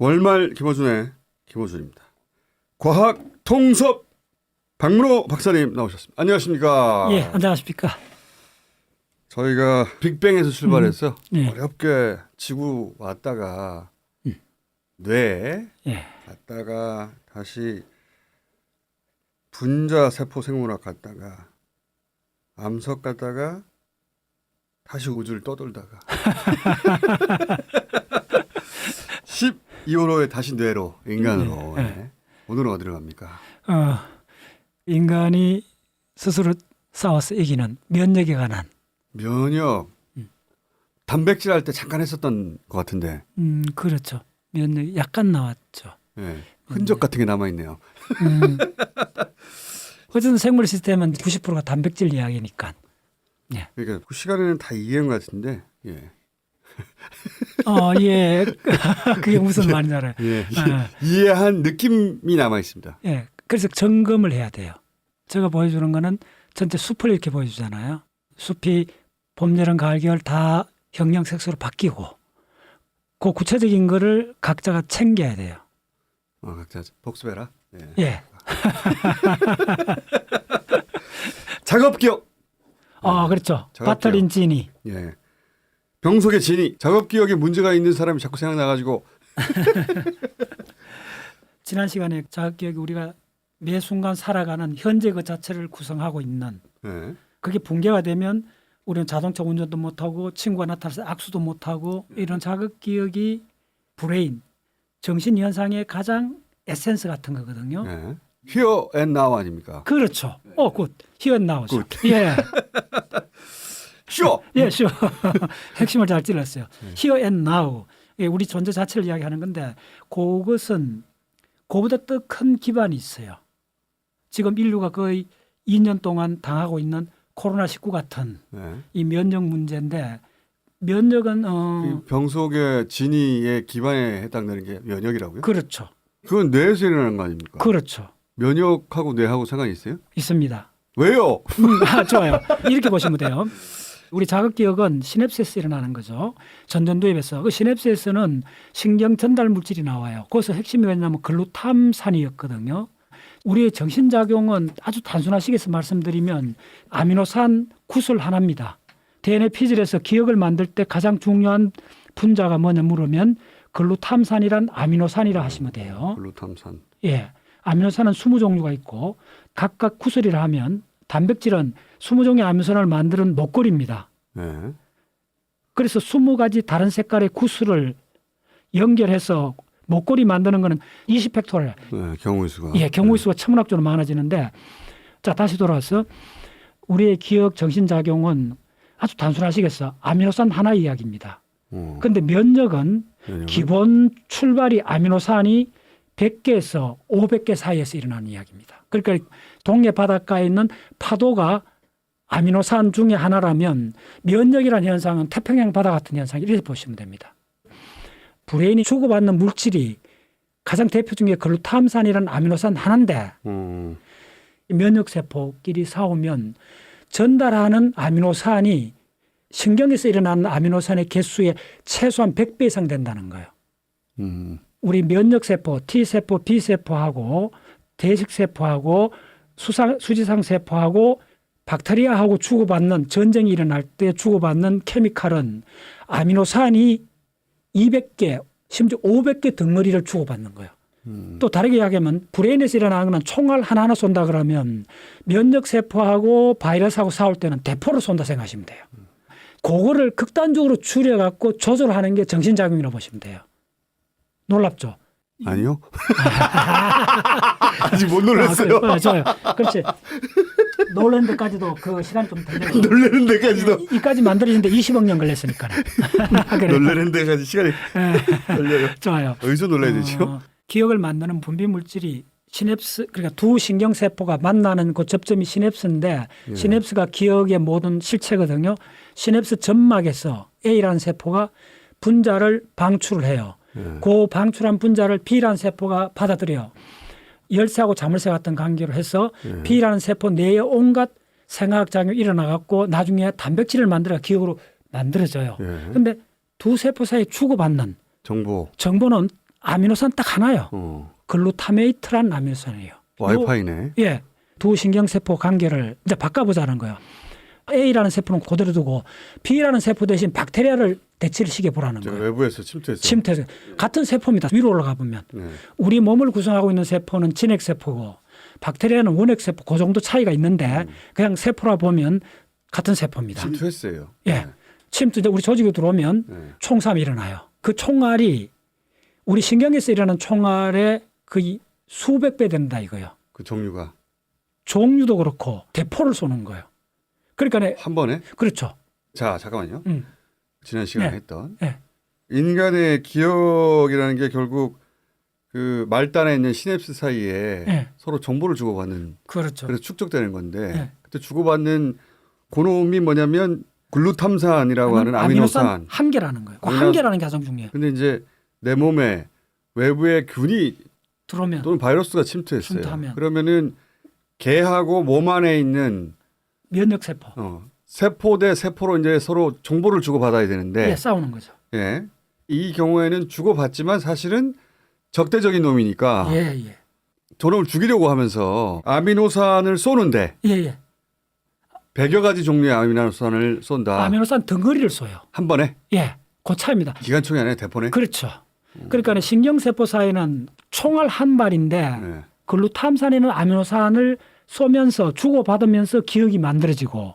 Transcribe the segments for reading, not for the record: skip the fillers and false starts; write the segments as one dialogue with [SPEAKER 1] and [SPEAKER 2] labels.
[SPEAKER 1] 월말 김어준의 김어준입니다. 과학 통섭 박문호 박사님 나오셨습니다. 안녕하십니까?
[SPEAKER 2] 예, 안녕하십니까?
[SPEAKER 1] 저희가 빅뱅에서 출발해서
[SPEAKER 2] 네.
[SPEAKER 1] 어렵게 지구 왔다가 뇌
[SPEAKER 2] 예.
[SPEAKER 1] 갔다가 다시 분자 세포 생물학 갔다가 암석 갔다가 다시 우주를 떠돌다가 12호로에 다시 뇌로 인간으로.
[SPEAKER 2] 네.
[SPEAKER 1] 네. 오늘은 어디로 갑니까?
[SPEAKER 2] 인간이 스스로 싸워서 이기는 면역에 관한.
[SPEAKER 1] 면역. 단백질 할 때 잠깐 했었던 것 같은데.
[SPEAKER 2] 그렇죠. 면역 약간 나왔죠.
[SPEAKER 1] 네. 흔적 같은 게 남아있네요.
[SPEAKER 2] 어쨌든 생물 시스템은 90%가 단백질 이야기니까.
[SPEAKER 1] 그러니까 그 시간에는 다 이해한 것 같은데. 예.
[SPEAKER 2] 예. 그게 무슨 말인지 알아요.
[SPEAKER 1] 예. 이해한 느낌이 남아있습니다.
[SPEAKER 2] 예. 그래서 점검을 해야 돼요. 제가 보여주는 거는 전체 숲을 이렇게 보여주잖아요. 숲이 봄, 여름, 가을, 겨울 다 형형색소로 바뀌고 그 구체적인 거를 각자가 챙겨야 돼요.
[SPEAKER 1] 각자 복습해라. 예.
[SPEAKER 2] 예.
[SPEAKER 1] 작업기억.
[SPEAKER 2] 그렇죠.
[SPEAKER 1] 작업기억.
[SPEAKER 2] 바터린 지니.
[SPEAKER 1] 예. 병속의 진이. 작업기억에 문제가 있는 사람이 자꾸 생각나가지고.
[SPEAKER 2] 지난 시간에 자각기억이 우리가 매 순간 살아가는 현재 그 자체를 구성하고 있는
[SPEAKER 1] 예.
[SPEAKER 2] 그게 붕괴가 되면 우리는 자동차 운전도 못하고 친구가 나타나서 악수도 못하고 이런 자각기억이 브레인, 정신현상의 가장 에센스 같은 거거든요.
[SPEAKER 1] 예. Here and now 아닙니까?
[SPEAKER 2] 그렇죠. 굿. 히어 나오죠.
[SPEAKER 1] 굿.
[SPEAKER 2] 예.
[SPEAKER 1] Sure.
[SPEAKER 2] 예, 쉬워. 핵심을 잘 찔렀어요. Here and now. 예, 우리 존재 자체를 이야기하는 건데 그것은 그보다 더 큰 기반이 있어요. 지금 인류가 거의 2년 동안 당하고 있는 코로나19 같은
[SPEAKER 1] 예.
[SPEAKER 2] 이 면역 문제인데 면역은
[SPEAKER 1] 이 병속의 진이의 기반에 해당되는 게 면역이라고요?
[SPEAKER 2] 그렇죠.
[SPEAKER 1] 그건 뇌에서 일어나는 거 아닙니까?
[SPEAKER 2] 그렇죠.
[SPEAKER 1] 면역하고 뇌하고 상관이 있어요?
[SPEAKER 2] 있습니다.
[SPEAKER 1] 왜요?
[SPEAKER 2] 좋아요. 이렇게 보시면 돼요. 우리 자각기억은 시냅스에서 일어나는 거죠. 전전두엽에서. 그 시냅스에서는 신경 전달 물질이 나와요. 거기서 핵심이 뭐냐면 글루탐산이었거든요. 우리의 정신작용은 아주 단순하시게서 말씀드리면 아미노산 구슬 하나입니다. DNA 피질에서 기억을 만들 때 가장 중요한 분자가 뭐냐 물으면 글루탐산이란 아미노산이라 하시면 돼요.
[SPEAKER 1] 글루탐산.
[SPEAKER 2] 예. 아미노산은 20종류가 있고 각각 구슬이라 하면 단백질은 20종의 아미노산을 만드는 목걸이입니다.
[SPEAKER 1] 예.
[SPEAKER 2] 그래서 20가지 다른 색깔의 구슬을 연결해서 목걸이 만드는 거는 20팩토리얼.
[SPEAKER 1] 네, 경우의 수가.
[SPEAKER 2] 예, 경우의 수가 천문학적으로 많아지는데 자, 다시 돌아와서 우리의 기억 정신작용은 아주 단순하시겠어. 아미노산 하나 이야기입니다. 그런데 면역은 기본 출발이 아미노산이 100개에서 500개 사이에서 일어나는 이야기입니다. 그러니까 동해 바닷가에 있는 파도가 아미노산 중에 하나라면 면역이라는 현상은 태평양 바다 같은 현상이 이렇게 보시면 됩니다. 브레인이 주고받는 물질이 가장 대표적인 게 글루탐산이라는 아미노산 하나인데 면역세포끼리 싸우면 전달하는 아미노산이 신경에서 일어나는 아미노산의 개수의 최소한 100배 이상 된다는 거예요. 우리 면역세포, T세포, B세포하고 대식세포하고 수지상세포하고 박테리아하고 주고받는 전쟁이 일어날 때 주고받는 케미칼은 아미노산이 200개, 심지어 500개 덩어리를 주고받는 거예요. 또 다르게 이야기하면 브레인에서 일어나는 건 총알 하나하나 쏜다 그러면 면역세포하고 바이러스하고 싸울 때는 대포를 쏜다 생각하시면 돼요. 그거를 극단적으로 줄여갖고 조절하는 게 정신작용이라고 보시면 돼요. 놀랍죠?
[SPEAKER 1] 아니요. 아직 못 놀랐어요.
[SPEAKER 2] 그래, 좋아요. 그렇지. 놀란 데까지도 그 시간 좀 걸려요.
[SPEAKER 1] 놀라는 데까지도.
[SPEAKER 2] 이까지 만들어지는데 20억 년 걸렸으니까.
[SPEAKER 1] 놀라는 데까지 시간이 걸려요.
[SPEAKER 2] 좋아요.
[SPEAKER 1] 어디서 놀라야 되죠?
[SPEAKER 2] 기억을 만드는 분비 물질이 시냅스, 그러니까 두 신경세포가 만나는 그 접점이 시냅스인데 시냅스가 기억의 모든 실체거든요. 시냅스 점막에서 A라는 세포가 분자를 방출을 해요. 그 방출한 분자를 B라는 세포가 받아들여요. 열쇠하고 자물쇠 같은 관계로 해서 B라는 세포 내에 온갖 생화학작용이 일어나갖고 나중에 단백질을 만들어 기억으로 만들어져요. 그런데 두 세포 사이에 주고받는
[SPEAKER 1] 정보는
[SPEAKER 2] 아미노산 딱 하나요.
[SPEAKER 1] 어.
[SPEAKER 2] 글루타메이트란 아미노산이에요.
[SPEAKER 1] 와이파이네.
[SPEAKER 2] 예, 두 신경세포 관계를 이제 바꿔보자는 거예요. A라는 세포는 그대로 두고 B라는 세포 대신 박테리아를 대치를 시켜보라는
[SPEAKER 1] 저
[SPEAKER 2] 거예요.
[SPEAKER 1] 외부에서 침투해서.
[SPEAKER 2] 침투해서. 같은 세포입니다. 위로 올라가 보면.
[SPEAKER 1] 네.
[SPEAKER 2] 우리 몸을 구성하고 있는 세포는 진핵세포고 박테리아는 원핵세포 그 정도 차이가 있는데 그냥 세포라 보면 같은 세포입니다.
[SPEAKER 1] 침투했어요.
[SPEAKER 2] 예. 침투 이제 우리 조직에 들어오면
[SPEAKER 1] 네.
[SPEAKER 2] 총삼이 일어나요. 그 총알이 우리 신경에서 일어나는 총알의 거의 수백 배 된다 이거예요.
[SPEAKER 1] 그 종류가
[SPEAKER 2] 종류도 그렇고 대포를 쏘는 거예요. 그러니까
[SPEAKER 1] 한 번에.
[SPEAKER 2] 그렇죠.
[SPEAKER 1] 자, 잠깐만요.
[SPEAKER 2] 음.
[SPEAKER 1] 지난 시간에
[SPEAKER 2] 네.
[SPEAKER 1] 했던
[SPEAKER 2] 네.
[SPEAKER 1] 인간의 기억이라는 게 결국 그 말단에 있는 시냅스 사이에
[SPEAKER 2] 네.
[SPEAKER 1] 서로 정보를 주고받는
[SPEAKER 2] 그렇죠.
[SPEAKER 1] 그래서 축적되는 건데
[SPEAKER 2] 네.
[SPEAKER 1] 그때 주고받는 그놈이 뭐냐면 글루탐산이라고 하는 아미노산.
[SPEAKER 2] 한 개라는 거예요. 그
[SPEAKER 1] 아미노-
[SPEAKER 2] 한 개라는 게 가장 중요해요.
[SPEAKER 1] 근데 이제 내 몸에 외부의 균이
[SPEAKER 2] 들어오면
[SPEAKER 1] 또는 바이러스가 침투했어요.
[SPEAKER 2] 침투하면.
[SPEAKER 1] 그러면은 개하고 몸 안에 있는
[SPEAKER 2] 면역 세포.
[SPEAKER 1] 세포 대 세포로 이제 서로 정보를 주고받아야 되는데
[SPEAKER 2] 예, 싸우는 거죠.
[SPEAKER 1] 예. 이 경우에는 주고받지만 사실은 적대적인 놈이니까
[SPEAKER 2] 예, 예.
[SPEAKER 1] 저놈을 죽이려고 하면서 아미노산을 쏘는데
[SPEAKER 2] 예, 예.
[SPEAKER 1] 100여 가지 종류의 아미노산을 쏜다.
[SPEAKER 2] 아미노산 덩어리를 쏘요.
[SPEAKER 1] 한 번에
[SPEAKER 2] 예. 그 차이입니다.
[SPEAKER 1] 기관총이 아니라 대포네.
[SPEAKER 2] 그렇죠. 그러니까 신경세포 사이는 총알 한 발인데
[SPEAKER 1] 네.
[SPEAKER 2] 글루탐산에는 아미노산을 쏘면서 주고받으면서 기억이 만들어지고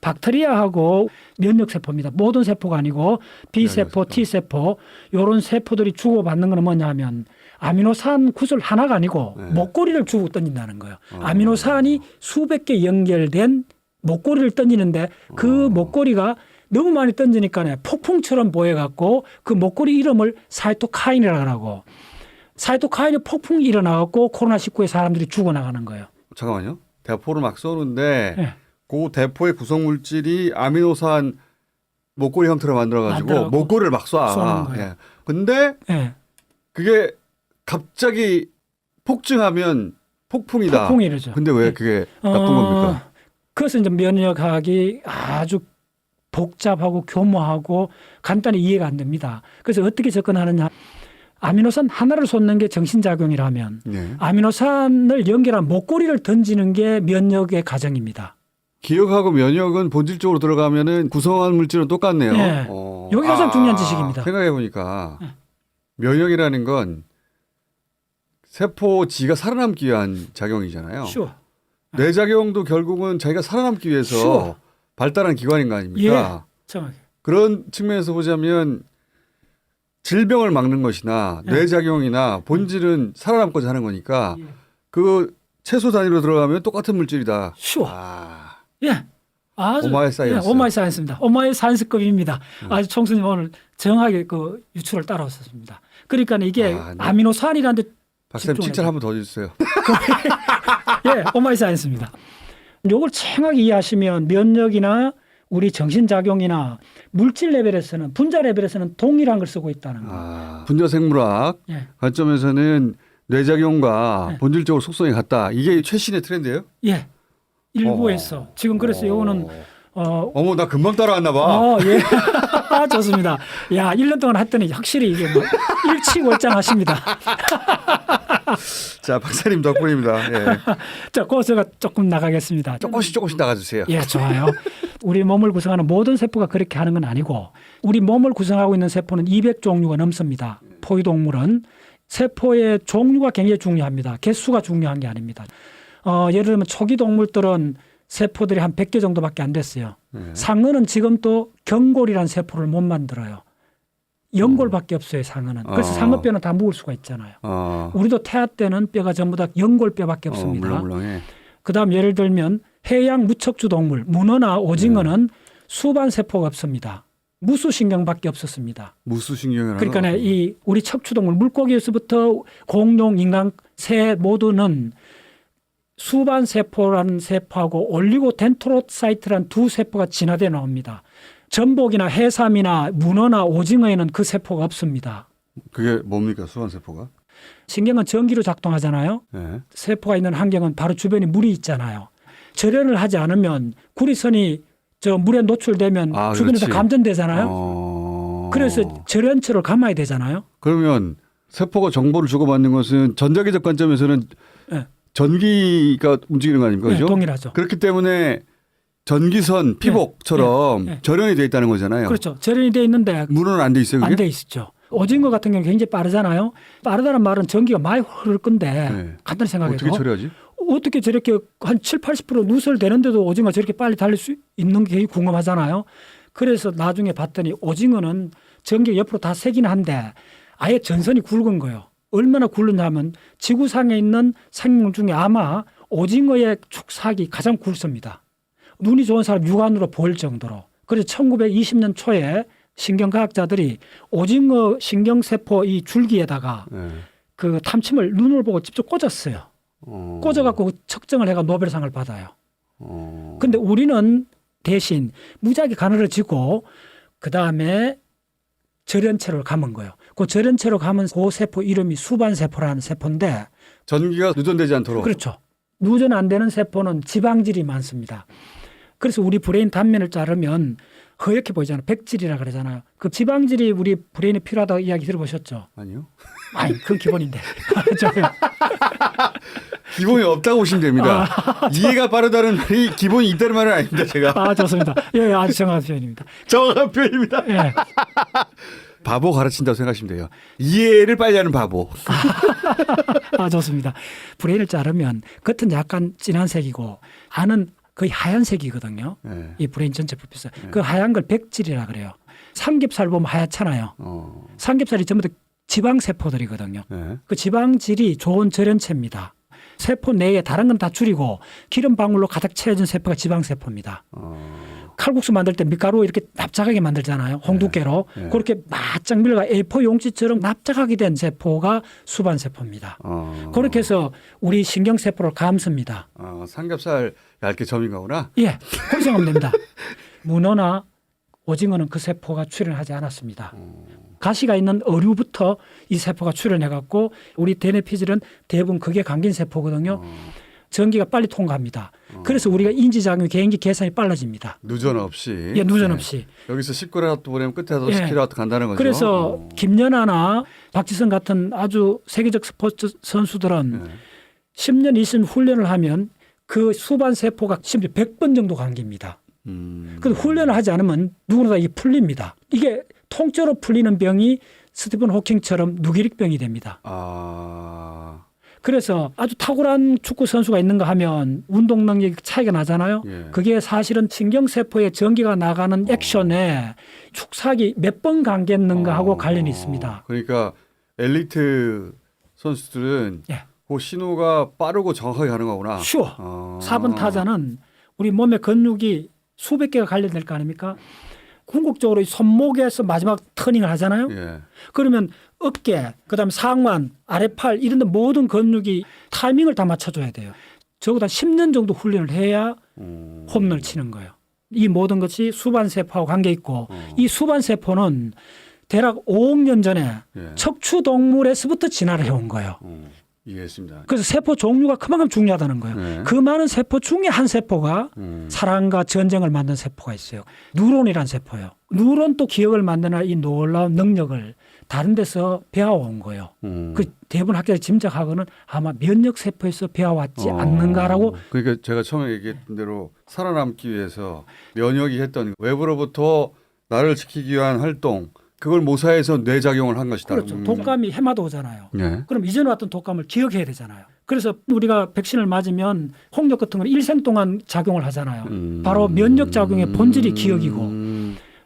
[SPEAKER 2] 박테리아하고 면역세포입니다. 모든 세포가 아니고 B세포,
[SPEAKER 1] 면역세포.
[SPEAKER 2] T세포 이런 세포들이 주고받는 건 뭐냐면 아미노산 구슬 하나가 아니고
[SPEAKER 1] 네.
[SPEAKER 2] 목걸이를 주고 던진다는 거예요. 아미노산이 수백 개 연결된 목걸이를 던지는데 그 목걸이가 너무 많이 던지니까 폭풍처럼 보여갖고 그 목걸이 이름을 사이토카인이라고 하고 사이토카인이 폭풍이 일어나갖고 코로나19에 사람들이 죽어나가는 거예요.
[SPEAKER 1] 잠깐만요. 대포를 막 쏘는데
[SPEAKER 2] 예.
[SPEAKER 1] 그 대포의 구성 물질이 아미노산 목걸이 형태로 만들어가지고
[SPEAKER 2] 만들어갖고
[SPEAKER 1] 목걸이를 막 쏴.
[SPEAKER 2] 쏘는 거예요.
[SPEAKER 1] 예. 근데
[SPEAKER 2] 예.
[SPEAKER 1] 그게 갑자기 폭증하면 폭풍이다.
[SPEAKER 2] 폭풍이 이러죠.
[SPEAKER 1] 근데 왜
[SPEAKER 2] 예.
[SPEAKER 1] 그게 나쁜 겁니까?
[SPEAKER 2] 그래서 이제 면역학이 아주 복잡하고 교모하고 간단히 이해가 안 됩니다. 그래서 어떻게 접근하느냐. 아미노산 하나를 쏟는 게 정신작용이라면
[SPEAKER 1] 네.
[SPEAKER 2] 아미노산을 연결한 목걸이를 던지는 게 면역의 과정입니다.
[SPEAKER 1] 기억하고 면역은 본질적으로 들어가면은 구성한 물질은 똑같네요.
[SPEAKER 2] 네. 여기 가장 중요한 지식입니다.
[SPEAKER 1] 생각해 보니까
[SPEAKER 2] 네.
[SPEAKER 1] 면역이라는 건 세포 지가 살아남기 위한 작용이잖아요.
[SPEAKER 2] 쉬워.
[SPEAKER 1] 뇌작용도 결국은 자기가 살아남기 위해서
[SPEAKER 2] 쉬워.
[SPEAKER 1] 발달한 기관인 거 아닙니까?
[SPEAKER 2] 정확히.
[SPEAKER 1] 그런 측면에서 보자면 질병을 막는 것이나
[SPEAKER 2] 네.
[SPEAKER 1] 뇌작용이나 본질은 살아남고자 하는 거니까
[SPEAKER 2] 예.
[SPEAKER 1] 그 채소 단위로 들어가면 똑같은 물질이다.
[SPEAKER 2] 쉬워.
[SPEAKER 1] 아,
[SPEAKER 2] 예. 아주
[SPEAKER 1] 오마이 사이언스.
[SPEAKER 2] 예, 오마이 사이언스입니다. 오마이 사이언스급입니다. 아주 총수님 오늘 정확하게 그 유추를 따라왔었습니다. 그러니까 이게
[SPEAKER 1] 아, 네.
[SPEAKER 2] 아미노산이라는 데
[SPEAKER 1] 박사님
[SPEAKER 2] 집중을
[SPEAKER 1] 칭찬 한번 더 주세요.
[SPEAKER 2] 예, 오마이 사이언스입니다. 요걸 정확히 이해하시면 면역이나 우리 정신작용이나 물질 레벨에서는 분자 레벨에서는 동일한 걸 쓰고 있다는 거.
[SPEAKER 1] 분자생물학
[SPEAKER 2] 예.
[SPEAKER 1] 관점에서는 뇌작용과
[SPEAKER 2] 네.
[SPEAKER 1] 본질적으로 속성이 같다. 이게 최신의 트렌드예요?
[SPEAKER 2] 예. 일부에서 지금 그래서 요거는
[SPEAKER 1] 어머 나 금방 따라왔나 봐.
[SPEAKER 2] 예. 좋습니다. 야, 1년 동안 했더니 확실히 이게 뭐 일치월장하십니다.
[SPEAKER 1] 자 박사님 덕분입니다. 예.
[SPEAKER 2] 자, 거기서 조금 나가겠습니다.
[SPEAKER 1] 조금씩 나가주세요.
[SPEAKER 2] 예, 좋아요. 우리 몸을 구성하는 모든 세포가 그렇게 하는 건 아니고 우리 몸을 구성하고 있는 세포는 200종류가 넘습니다. 포유동물은 세포의 종류가 굉장히 중요합니다. 개수가 중요한 게 아닙니다. 예를 들면 초기 동물들은 세포들이 한 100개 정도밖에 안 됐어요. 상어는 지금 또 경골이라는 세포를 못 만들어요. 연골밖에 없어요, 상어는. 그래서 상어뼈는 다 묵을 수가 있잖아요. 우리도 태아 때는 뼈가 전부 다 연골뼈밖에 없습니다.
[SPEAKER 1] 물렁물렁해.
[SPEAKER 2] 그다음 예를 들면 해양 무척주 동물, 문어나 오징어는 수반 세포가 없습니다. 무수신경밖에 없었습니다.
[SPEAKER 1] 무수신경이라는
[SPEAKER 2] 그러니까 이 우리 척추동물 물고기에서부터 공룡, 인간, 새 모두는 수반 세포라는 세포하고 올리고 덴트로사이트라는 두 세포가 진화되어 나옵니다. 전복이나 해삼이나 문어나 오징어에는 그 세포가 없습니다.
[SPEAKER 1] 그게 뭡니까 수환세포가?
[SPEAKER 2] 신경은 전기로 작동하잖아요.
[SPEAKER 1] 네.
[SPEAKER 2] 세포가 있는 환경은 바로 주변에 물이 있잖아요. 절연을 하지 않으면 구리선이 저 물에 노출되면 주변에서
[SPEAKER 1] 그렇지.
[SPEAKER 2] 감전되잖아요. 그래서 절연처를 감아야 되잖아요.
[SPEAKER 1] 그러면 세포가 정보를 주고받는 것은 전자기적 관점에서는
[SPEAKER 2] 네.
[SPEAKER 1] 전기가 움직이는 거 아닙니까?
[SPEAKER 2] 네,
[SPEAKER 1] 그죠?
[SPEAKER 2] 동일하죠.
[SPEAKER 1] 그렇기 때문에 전기선, 피복처럼
[SPEAKER 2] 네.
[SPEAKER 1] 절연이 돼 있다는 거잖아요.
[SPEAKER 2] 그렇죠. 절연이 돼 있는데
[SPEAKER 1] 문은 안 돼 있어요, 그게?
[SPEAKER 2] 안 돼 있죠. 오징어 같은 경우는 굉장히 빠르잖아요. 빠르다는 말은 전기가 많이 흐를 건데
[SPEAKER 1] 네.
[SPEAKER 2] 간단히 생각해도
[SPEAKER 1] 어떻게 처리하지?
[SPEAKER 2] 어떻게 저렇게 한 70~80% 누설되는데도 오징어가 저렇게 빨리 달릴 수 있는 게 궁금하잖아요. 그래서 나중에 봤더니 오징어는 전기가 옆으로 다 새긴 한데 아예 전선이 굵은 거예요. 얼마나 굵느냐면 지구상에 있는 생물 중에 아마 오징어의 축삭이 가장 굵습니다. 눈이 좋은 사람 육안으로 보일 정도로. 그래서 1920년 초에 신경과학자들이 오징어 신경세포 이 줄기에다가
[SPEAKER 1] 네.
[SPEAKER 2] 그 탐침을 눈을 보고 직접 꽂았어요.
[SPEAKER 1] 어.
[SPEAKER 2] 꽂아갖고 측정을 해가 노벨상을 받아요.
[SPEAKER 1] 어.
[SPEAKER 2] 근데 우리는 대신 무지하게 가늘어지고 그 다음에 절연체로 감은 거예요. 그 절연체로 감은 그 세포 이름이 수반세포라는 세포인데
[SPEAKER 1] 전기가 누전되지 않도록.
[SPEAKER 2] 그렇죠. 누전 안 되는 세포는 지방질이 많습니다. 그래서 우리 브레인 단면을 자르면 허옇게 보이잖아요. 백질이라 그러잖아요. 그 지방질이 우리 브레인에 필요하다고 이야기 들어보셨죠?
[SPEAKER 1] 아니요.
[SPEAKER 2] 아니, 그건 기본인데.
[SPEAKER 1] 기본이 없다고 보시면 됩니다. 이해가 빠르다는 말이 기본이 있다는 말은 아닙니다. 제가.
[SPEAKER 2] 아, 좋습니다. 예, 아주 정확한 표현입니다.
[SPEAKER 1] 정확한 표현입니다.
[SPEAKER 2] 예.
[SPEAKER 1] 바보 가르친다고 생각하시면 돼요. 이해를 빨리 하는 바보.
[SPEAKER 2] 아, 좋습니다. 브레인을 자르면 겉은 약간 진한 색이고 안은 거의 하얀색이거든요.
[SPEAKER 1] 네.
[SPEAKER 2] 이 브레인 전체 불빛. 그 하얀 걸 백질이라 그래요. 삼겹살 보면 하얗잖아요. 삼겹살이 전부 다 지방세포들이거든요.
[SPEAKER 1] 네.
[SPEAKER 2] 그 지방질이 좋은 절연체입니다. 세포 내에 다른 건 다 줄이고 기름 방울로 가득 채워진 세포가 지방세포입니다. 칼국수 만들 때 밀가루 이렇게 납작하게 만들잖아요. 홍두깨로.
[SPEAKER 1] 네.
[SPEAKER 2] 그렇게 바짝 밀가 A4 용지처럼 납작하게 된 세포가 수반세포입니다. 그렇게 해서 우리 신경세포를 감습니다.
[SPEAKER 1] 삼겹살 얇게 점인 거구나.
[SPEAKER 2] 예, 그렇게 생각하면 됩니다. 문어나 오징어는 그 세포가 출현하지 않았습니다. 가시가 있는 어류부터 이 세포가 출현해갖고 우리 대뇌피질은 대부분 그게 감긴 세포거든요. 전기가 빨리 통과합니다. 그래서 우리가 인지작용이 개인기 계산이 빨라집니다.
[SPEAKER 1] 누전 없이.
[SPEAKER 2] 예, 누전 없이.
[SPEAKER 1] 여기서 10km 보내면 끝에서
[SPEAKER 2] 예.
[SPEAKER 1] 10km 간다는 거죠.
[SPEAKER 2] 그래서 김연아나 박지성 같은 아주 세계적 스포츠 선수들은 10년, 20년 훈련을 하면 그 수반 세포가 심지어 100번 정도 감깁니다. 그래서 훈련을 하지 않으면 누구나 다 이게 풀립니다. 이게 통째로 풀리는 병이 스티븐 호킹처럼 누기릭병이 됩니다. 그래서 아주 탁월한 축구 선수가 있는가 하면 운동 능력이 차이가 나잖아요.
[SPEAKER 1] 예.
[SPEAKER 2] 그게 사실은 신경세포에 전기가 나가는 액션에 축삭이 몇 번 감겼는가 하고 관련이 있습니다.
[SPEAKER 1] 그러니까 엘리트 선수들은
[SPEAKER 2] 예.
[SPEAKER 1] 그 신호가 빠르고 정확하게 가는 거구나.
[SPEAKER 2] 쉬워. 4번 타자는 우리 몸의 근육이 수백 개가 관련될 거 아닙니까? 궁극적으로 이 손목에서 마지막 터닝을 하잖아요.
[SPEAKER 1] 예.
[SPEAKER 2] 그러면 어깨, 그다음에 상완, 아래팔 이런 데 모든 근육이 타이밍을 다 맞춰줘야 돼요. 적어도 한 10년 정도 훈련을 해야 홈런을 치는 거예요. 이 모든 것이 수반세포하고 관계 있고 이 수반세포는 대략 5억 년 전에
[SPEAKER 1] 예.
[SPEAKER 2] 척추동물에서부터 진화를 해온 거예요.
[SPEAKER 1] 이해했습니다.
[SPEAKER 2] 그래서 세포 종류가 그만큼 중요하다는 거예요.
[SPEAKER 1] 네.
[SPEAKER 2] 그 많은 세포 중에 한 세포가 사랑과 전쟁을 만든 세포가 있어요. 뉴런이란 세포예요. 뉴런도 기억을 만드는 이 놀라운 능력을 다른 데서 배워온 거예요. 그 대부분 학자들이 짐작하고는 아마 면역 세포에서 배워왔지 않는가라고.
[SPEAKER 1] 그러니까 제가 처음에 얘기했던 대로 살아남기 위해서 면역이 했던 외부로부터 나를 지키기 위한 활동 그걸 모사해서 뇌작용을 한 것이다.
[SPEAKER 2] 그렇죠. 독감이 해마다 오잖아요.
[SPEAKER 1] 네.
[SPEAKER 2] 그럼 이전에 왔던 독감을 기억해야 되잖아요. 그래서 우리가 백신을 맞으면 홍역 같은 건 일생 동안 작용을 하잖아요. 바로 면역 작용의 본질이 기억이고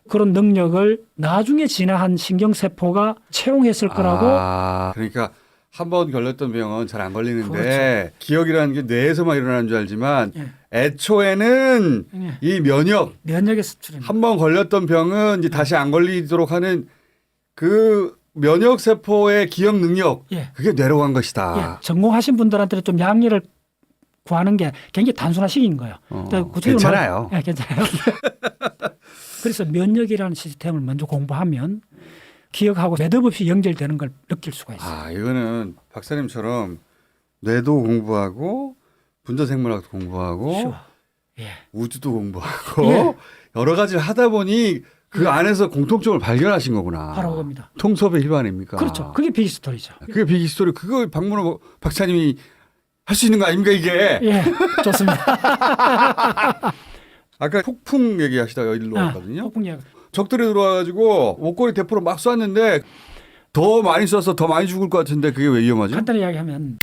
[SPEAKER 2] 그런 능력을 나중에 진화한 신경세포가 채용했을 거라고.
[SPEAKER 1] 그러니까 한 번 걸렸던 병은 잘 안 걸리는데
[SPEAKER 2] 그렇죠.
[SPEAKER 1] 기억이라는 게 뇌에서만 일어나는 줄 알지만
[SPEAKER 2] 예.
[SPEAKER 1] 애초에는
[SPEAKER 2] 예.
[SPEAKER 1] 이
[SPEAKER 2] 면역에서 출현.
[SPEAKER 1] 한 번 걸렸던 병은 이제 다시 안 걸리도록 하는 그 면역 세포의 기억 능력
[SPEAKER 2] 예.
[SPEAKER 1] 그게 뇌로 간 것이다.
[SPEAKER 2] 예. 전공하신 분들한테는 좀 양해를 구하는 게 굉장히 단순한 식인 거예요. 그러니까 구체적으로
[SPEAKER 1] 괜찮아요.
[SPEAKER 2] 예, 괜찮아요. 그래서 면역이라는 시스템을 먼저 공부하면 기억하고 매듭 없이 연결되는 걸 느낄 수가 있어요.
[SPEAKER 1] 이거는 박사님처럼 뇌도 공부하고 분자생물학도 공부하고
[SPEAKER 2] 쉬워. 예.
[SPEAKER 1] 우주도 공부하고
[SPEAKER 2] 예.
[SPEAKER 1] 여러 가지를 하다 보니 그 안에서 공통점을 발견하신 거구나.
[SPEAKER 2] 바로 그겁니다.
[SPEAKER 1] 통섭의 일반입니까?
[SPEAKER 2] 그렇죠. 그게 빅스토리죠.
[SPEAKER 1] 그게 빅스토리. 그거 박문호 박사님이 할 수 있는 거 아닙니까 이게?
[SPEAKER 2] 예, 좋습니다.
[SPEAKER 1] 아까 폭풍 얘기하시다가 여기로 왔거든요.
[SPEAKER 2] 폭풍 이야기.
[SPEAKER 1] 적들이 들어와가지고 목걸이 대포로 막 쐈는데 더 많이 쏴서 더 많이 죽을 것 같은데 그게 왜 위험하죠?
[SPEAKER 2] 간단히 이야기하면